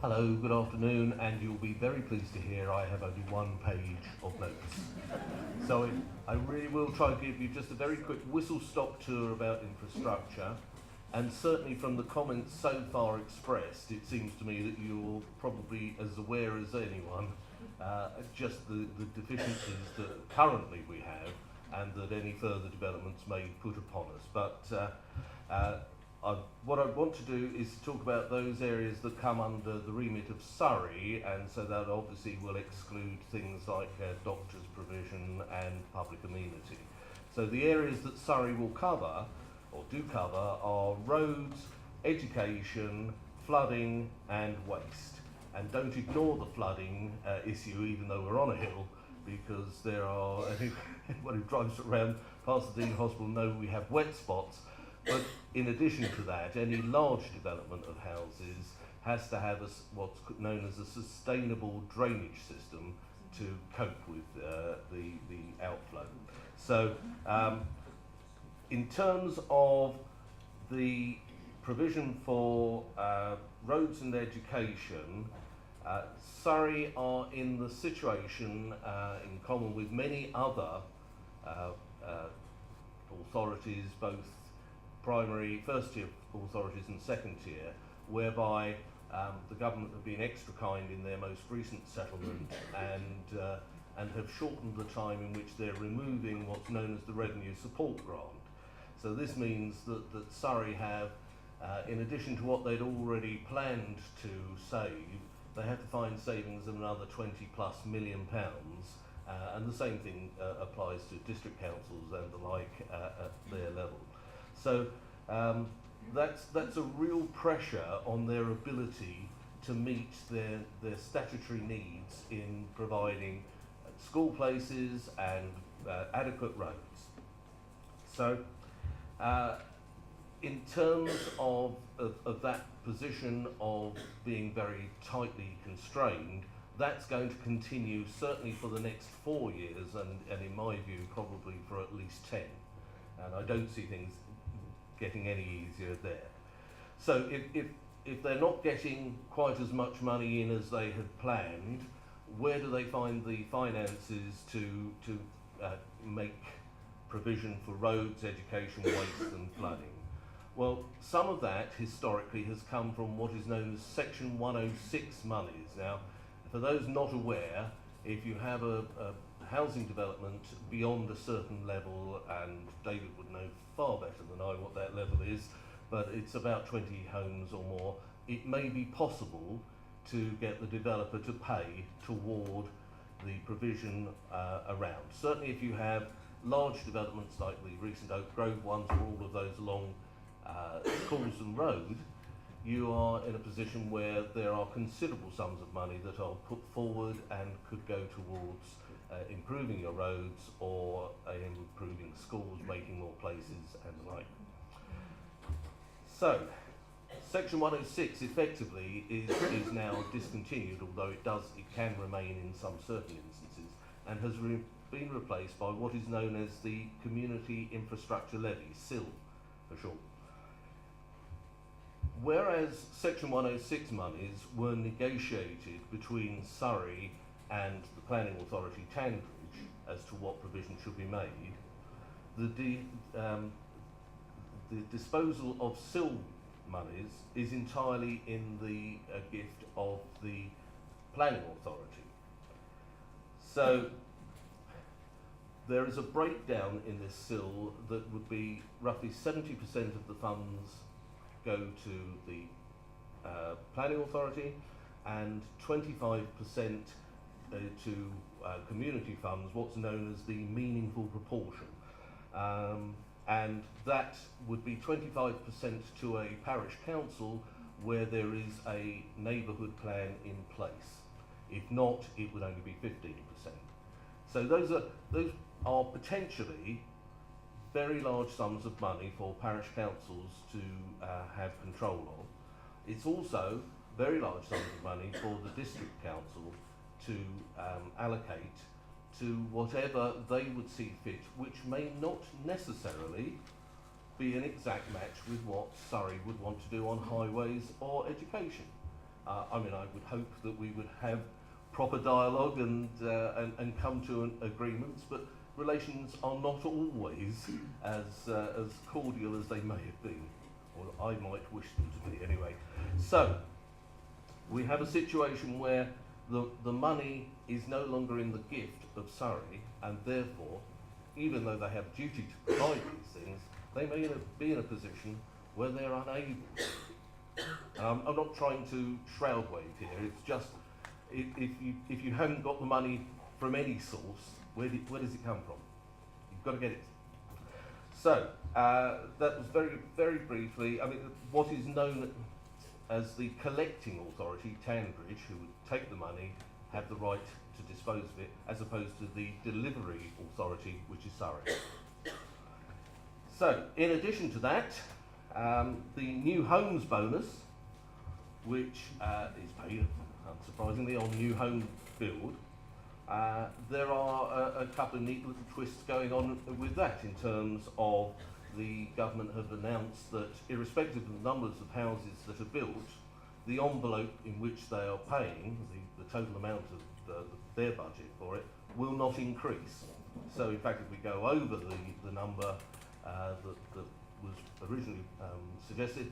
Hello, good afternoon, and you'll be very pleased to hear I have only one page of notes. So I really will try to give you just a very quick whistle-stop tour about infrastructure, and certainly from the comments so far expressed, it seems to me that you're probably as aware as anyone just the deficiencies that currently we have and that any further developments may put upon us. But what I want to do is to talk about those areas that come under the remit of Surrey, and so that obviously will exclude things like doctors' provision and public amenity. So the areas that Surrey will cover, or do cover, are roads, education, flooding and waste. And don't ignore the flooding issue, even though we're on a hill, because there are, anyone who drives around past the Dean Hospital know we have wet spots. But in addition to that, any large development of houses has to have what's known as a sustainable drainage system to cope with the outflow. So in terms of the provision for roads and education, Surrey are in the situation, in common with many other authorities, both primary, first tier authorities and second tier, whereby the government have been extra kind in their most recent settlement and have shortened the time in which they're removing what's known as the revenue support grant. So this means that Surrey have, in addition to what they'd already planned to save, they have to find savings of another £20+ million, and the same thing applies to district councils and the like at their level. So that's a real pressure on their ability to meet their statutory needs in providing school places and adequate roads. So in terms of that position of being very tightly constrained, that's going to continue certainly for the next 4 years, and in my view probably for at least 10. And I don't see things getting any easier there. So if they're not getting quite as much money in as they had planned, where do they find the finances to make provision for roads, education, waste and flooding? Well, some of that historically has come from what is known as Section 106 monies. Now, for those not aware, if you have a housing development beyond a certain level, and David would know far better than I what that level is, but it's about 20 homes or more, it may be possible to get the developer to pay toward the provision around. Certainly if you have large developments like the recent Oak Grove ones, or all of those along Coulson Road, you are in a position where there are considerable sums of money that are put forward and could go towards improving your roads or improving schools, making more places and the like. So, Section 106 effectively is now discontinued, although it can remain in some certain instances, and has been replaced by what is known as the Community Infrastructure Levy, CIL for short. Whereas Section 106 monies were negotiated between Surrey and the Planning Authority Tandridge as to what provision should be made, the disposal of CIL monies is entirely in the gift of the Planning Authority. So there is a breakdown in this CIL that would be roughly 70% of the funds go to the Planning Authority and 25% to community funds, what's known as the meaningful proportion. And that would be 25% to a parish council where there is a neighbourhood plan in place. If not, it would only be 15%. So those are potentially very large sums of money for parish councils to have control of. It's also very large sums of money for the district council to allocate to whatever they would see fit, which may not necessarily be an exact match with what Surrey would want to do on highways or education. I mean, I would hope that we would have proper dialogue and come to agreements, but relations are not always as cordial as they may have been, or I might wish them to be anyway. So, we have a situation where the money is no longer in the gift of Surrey, and therefore, even though they have duty to provide these things, they may be in a position where they're unable. I'm not trying to shroud wave here, it's just, if you haven't got the money from any source, where does it come from? You've got to get it. So, that was very, very briefly, I mean, what is known as the collecting authority, Tandridge, who would take the money, have the right to dispose of it, as opposed to the delivery authority, which is Surrey. So, in addition to that, the new homes bonus, which is paid, unsurprisingly, on new home build, there are a couple of neat little twists going on with that, in terms of the government have announced that irrespective of the numbers of houses that are built, the envelope in which they are paying, the total amount of their budget for it, will not increase. So in fact, if we go over the number that was originally suggested,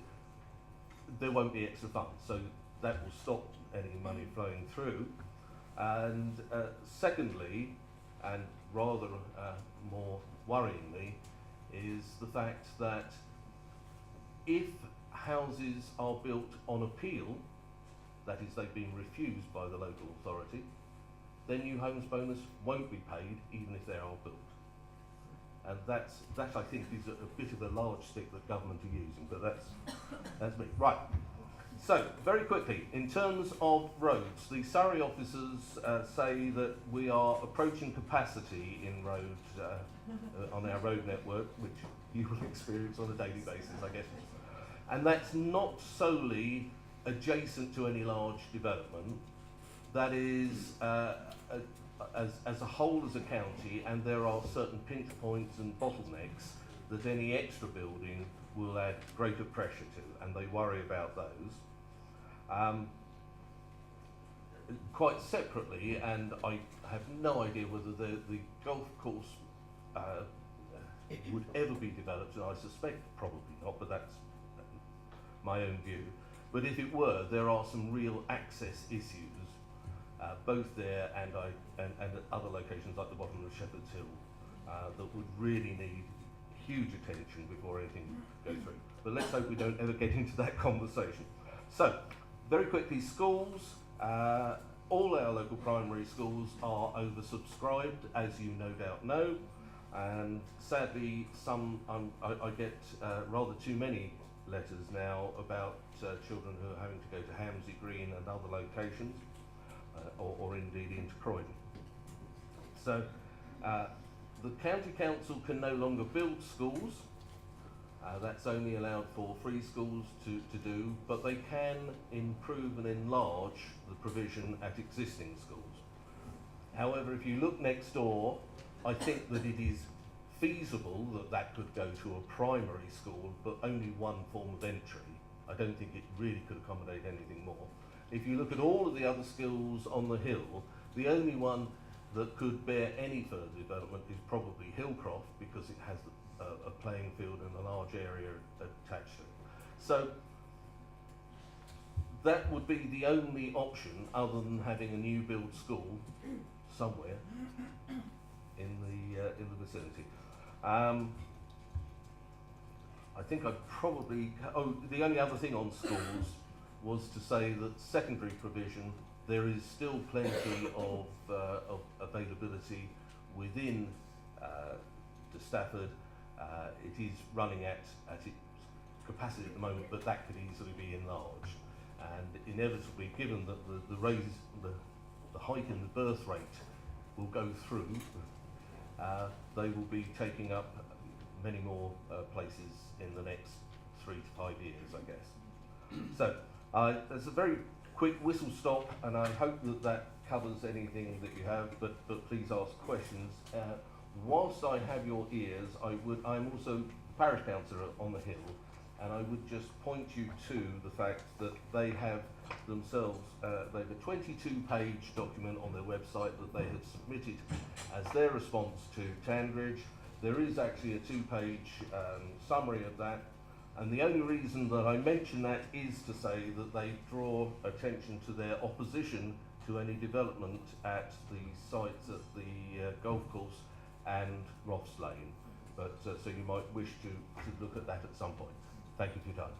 there won't be extra funds. So that will stop any money flowing through. And secondly, and rather more worryingly, is the fact that if houses are built on appeal, that is, they've been refused by the local authority, then new homes bonus won't be paid even if they are built. And that I think is a bit of a large stick that government are using, but that's me. Right. So, very quickly, in terms of roads, the Surrey officers say that we are approaching capacity in roads, on our road network, which you will experience on a daily basis, I guess. And that's not solely adjacent to any large development. That is, as a whole as a county, and there are certain pinch points and bottlenecks that any extra building will add greater pressure to, and they worry about those. Quite separately, and I have no idea whether the golf course would ever be developed, and I suspect probably not, but that's my own view. But if it were, there are some real access issues, both there and at other locations like the bottom of Shepherd's Hill, that would really need huge attention before anything goes through. But let's hope we don't ever get into that conversation. So, very quickly, schools. All our local primary schools are oversubscribed, as you no doubt know, and sadly I get rather too many letters now about children who are having to go to Hamsey Green and other locations, or indeed into Croydon. So the County Council can no longer build schools. That's only allowed for free schools to do, but they can improve and enlarge the provision at existing schools. However, if you look next door, I think that it is feasible that that could go to a primary school, but only one form of entry. I don't think it really could accommodate anything more. If you look at all of the other schools on the hill, the only one that could bear any further development is probably Hillcroft, because it has a playing field and a large area attached to it. So that would be the only option other than having a new build school somewhere in the vicinity. I think I'd probably, the only other thing on schools was to say that secondary provision, there is still plenty of availability within the Stafford. It is running at its capacity at the moment, but that could easily be enlarged. And inevitably, given that the hike in the birth rate will go through, they will be taking up many more places in the next 3 to 5 years, I guess. So, there's a very quick whistle stop, and I hope that covers anything that you have, but please ask questions. Whilst I have your ears, I'm also parish councillor on the hill, And I would just point you to the fact that they have themselves, they have a 22-page document on their website that they have submitted as their response to Tandridge. There is actually a 2-page summary of that. And the only reason that I mention that is to say that they draw attention to their opposition to any development at the sites at the golf course and Roths Lane. But so you might wish to look at that at some point. Thank you for your time.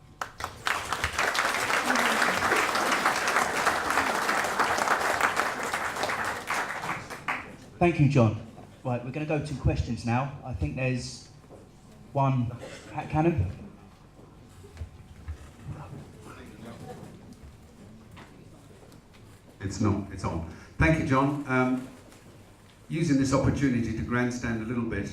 Thank you, John. Right, we're going to go to questions now. I think there's one. Cannon? It's not, it's on. Thank you, John. Using this opportunity to grandstand a little bit,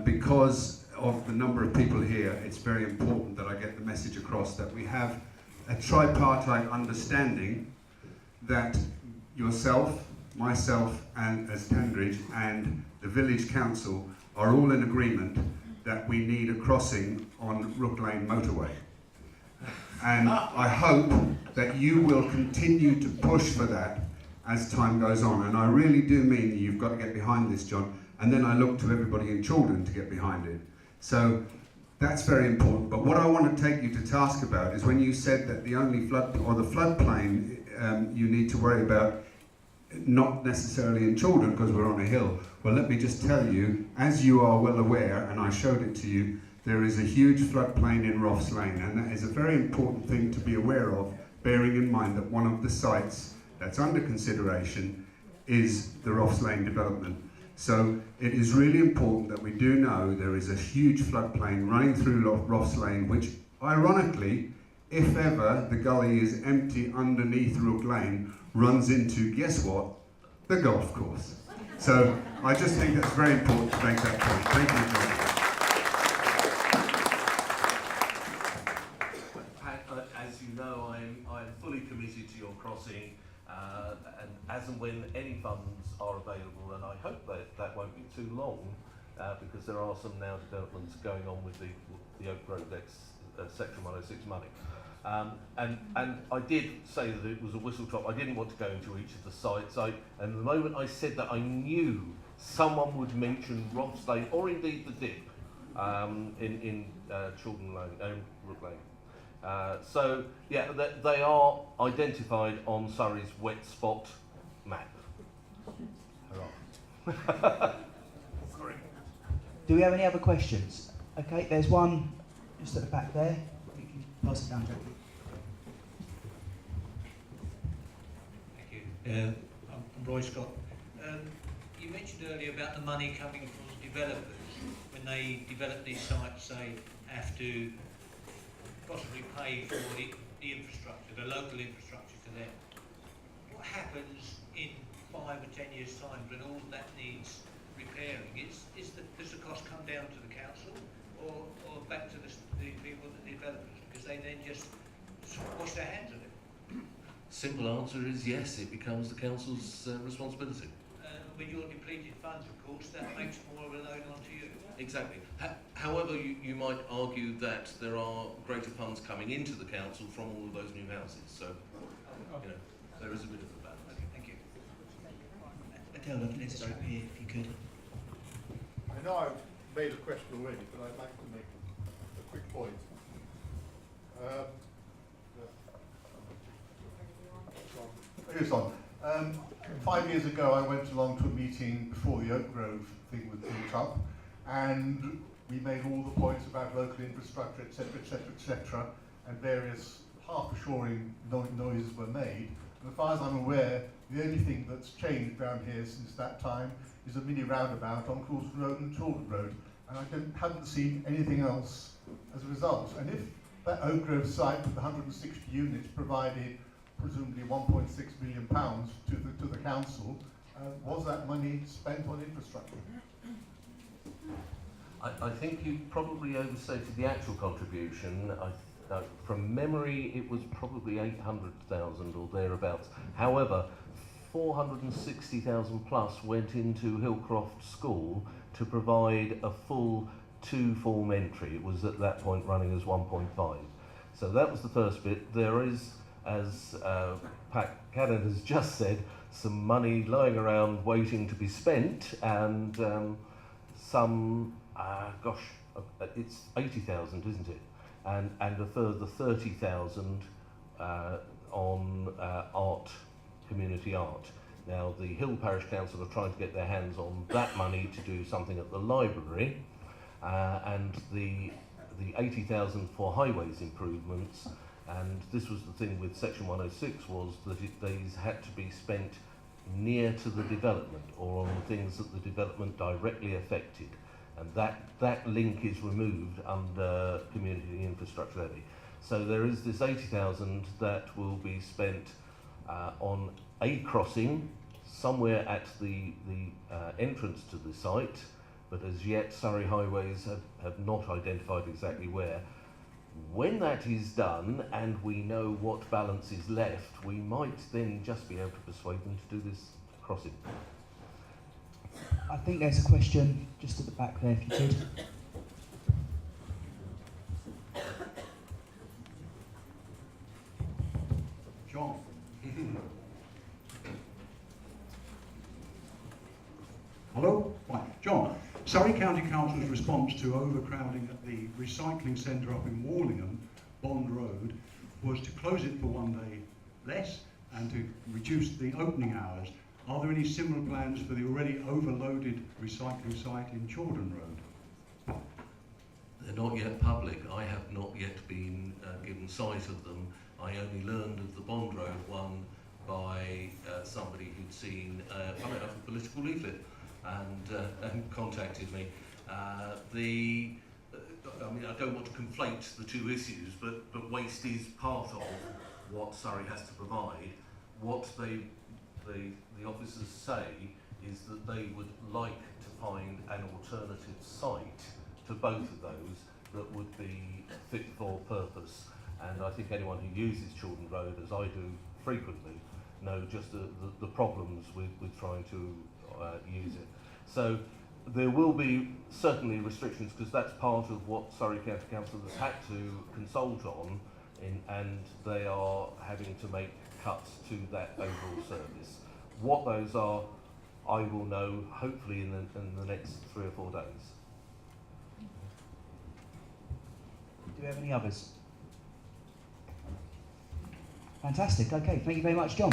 because of the number of people here, it's very important that I get the message across that we have a tripartite understanding that yourself, myself, and as Tandridge and the village council are all in agreement that we need a crossing on Rook Lane motorway. And I hope that you will continue to push for that as time goes on. And I really do mean that you've got to get behind this, John. And then I look to everybody in Chaldon to get behind it. So that's very important. But what I want to take you to task about is when you said that the only flood, or the floodplain you need to worry about, not necessarily in Chaldon because we're on a hill. Well, let me just tell you, as you are well aware, and I showed it to you, there is a huge floodplain in Roths Lane, and that is a very important thing to be aware of, bearing in mind that one of the sites that's under consideration is the Roths Lane development. So it is really important that we do know there is a huge floodplain running through Roths Lane, which ironically, if ever the gully is empty underneath Rook Lane, runs into, guess what, the golf course. So I just think that's very important to make that point. Thank you, John. As you know, I'm fully committed to your crossing, and as and when any funds are available, and I hope that won't be too long, because there are some now developments going on with the Oak Grove Section 106 money. And I did say that it was a whistle top. I didn't want to go into each of the sites. And the moment I said that, I knew someone would mention Roths Lane, or indeed the dip in Chaldon Lane, Rook Lane. So yeah, they are identified on Surrey's wet spot map. Sorry. Do we have any other questions? Okay, there's one just at the back there. You can pass it down, Jackie. Thank you. I'm Roy Scott. You mentioned earlier about the money coming from developers. When they develop these sites, they have to possibly pay for the infrastructure, the local infrastructure to them. What happens in 5 or 10 years' time when all of that needs repairing? Does the cost come down to the council or back to the people, the developers? Because they then just wash their hands of it. Simple answer is yes, it becomes the council's responsibility. With your depleted funds, of course, that makes more of a load onto you. Exactly. However, you might argue that there are greater funds coming into the council from all of those new houses. So, you know, there is a bit of a balance. Okay, thank you. Adele, let's start here if you could. I know I've made a question already, but I'd like to make a quick point. Here's on. 5 years ago, I went along to a meeting before the Oak Grove thing was built up, and we made all the points about local infrastructure, etc., etc., etc., and various half-assuring noises were made. And as far as I'm aware, the only thing that's changed around here since that time is a mini roundabout on Coulson Road and Chaldon Road, and I haven't seen anything else as a result. And if that Oak Grove site with 160 units provided presumably £1.6 million to the council, was that money spent on infrastructure? I think you probably overstated the actual contribution. From memory, it was probably 800,000 or thereabouts. However, 460,000 plus went into Hillcroft School to provide a full two-form entry. It was at that point running as 1.5. So that was the first bit. There is, as Pat Cannon has just said, some money lying around waiting to be spent, and some, it's 80,000, isn't it? And a further 30,000 on art, community art. Now, the Hill Parish Council are trying to get their hands on that money to do something at the library, and the 80,000 for highways improvements. And this was the thing with Section 106, was that these had to be spent near to the development or on things that the development directly affected. And that link is removed under community infrastructure levy. So there is this 80,000 that will be spent on a crossing somewhere at the entrance to the site, but as yet Surrey Highways have not identified exactly where. When that is done and we know what balance is left, we might then just be able to persuade them to do this crossing. I think there's a question just at the back there, if you could. John. Hello? Right, John. Surrey County Council's response to overcrowding at the recycling centre up in Warlingham, Bond Road, was to close it for one day less and to reduce the opening hours. Are there any similar plans for the already overloaded recycling site in Chaldon Road? They're not yet public. I have not yet been given sight of them. I only learned of the Bond Road one by somebody who'd seen funny enough, a political leaflet and contacted me. I mean, I don't want to conflate the two issues, but waste is part of what Surrey has to provide. What the officers say is that they would like to find an alternative site to both of those that would be fit for purpose. And I think anyone who uses Chaldon Road, as I do frequently, know just the problems with trying to use it. So there will be certainly restrictions, because that's part of what Surrey County Council has had to consult on, and they are having to make cuts to that overall service. What those are, I will know hopefully in the next 3 or 4 days. Do we have any others? Fantastic. Okay, thank you very much, John.